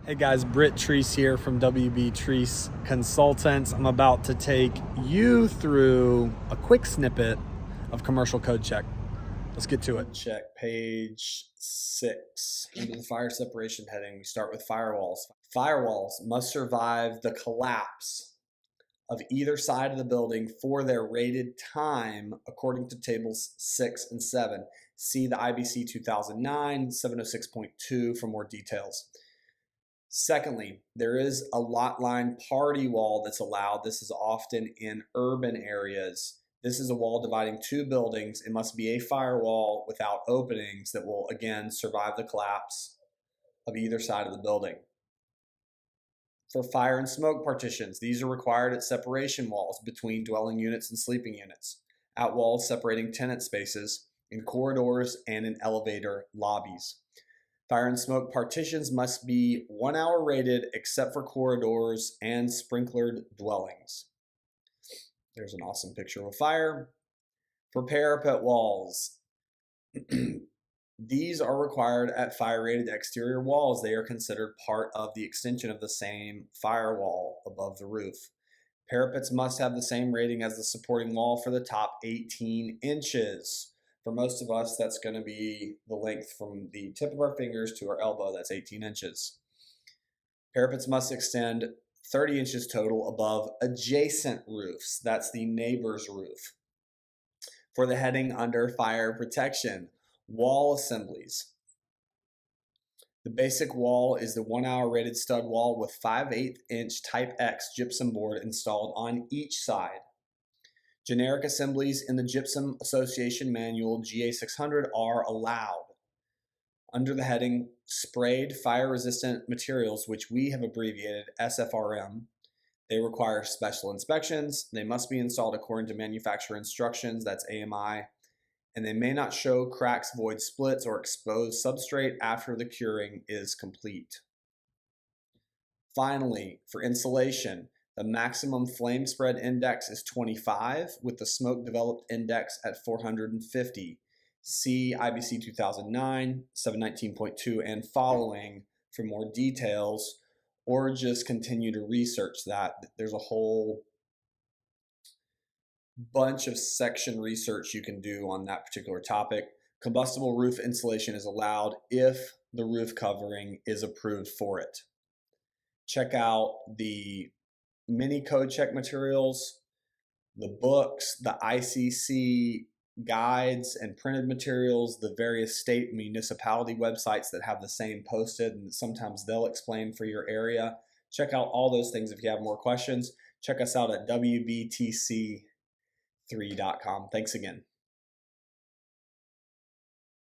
Hey guys, WBTreece here from WBTreece Consultants. I'm about to take you through a quick snippet of commercial code check. Let's get to it. Check page 6. Under the fire separation heading, we start with firewalls. Firewalls must survive the collapse of either side of the building for their rated time according to tables 6 and 7. See the IBC 2009 706.2 for more details. Secondly, there is a lot line party wall that's allowed. This is often in urban areas. This is a wall dividing two buildings. It must be a firewall without openings that will, again, survive the collapse of either side of the building. For fire and smoke partitions, these are required at separation walls between dwelling units and sleeping units, at walls separating tenant spaces, in corridors, and in elevator lobbies. Fire and smoke partitions must be 1 hour rated except for corridors and sprinklered dwellings. There's an awesome picture of a fire. For parapet walls, these are required at fire rated exterior walls. They are considered part of the extension of the same firewall above the roof. Parapets must have the same rating as the supporting wall for the top 18 inches. For most of us, that's going to be the length from the tip of our fingers to our elbow. That's 18 inches. Parapets must extend 30 inches total above adjacent roofs. That's the neighbor's roof. For the heading under fire protection, wall assemblies. The basic wall is the 1 hour rated stud wall with 5/8 inch type X gypsum board installed on each side. Generic assemblies in the Gypsum Association Manual GA600 are allowed. Under the heading Sprayed Fire Resistant Materials, which we have abbreviated SFRM, they require special inspections. They must be installed according to manufacturer instructions, that's AMI, and they may not show cracks, voids, splits, or exposed substrate after the curing is complete. Finally, for insulation, the maximum flame spread index is 25 with the smoke developed index at 450. See IBC 2009, 719.2 and following for more details, or just continue to research that. There's a whole bunch of section research you can do on that particular topic. Combustible roof insulation is allowed if the roof covering is approved for it. Check out the mini code check materials, the books, the ICC guides and printed materials, the various state and municipality websites that have the same posted, and sometimes they'll explain for your area. Check out all those things if you have more questions. Check us out at WBTC3.com. Thanks again.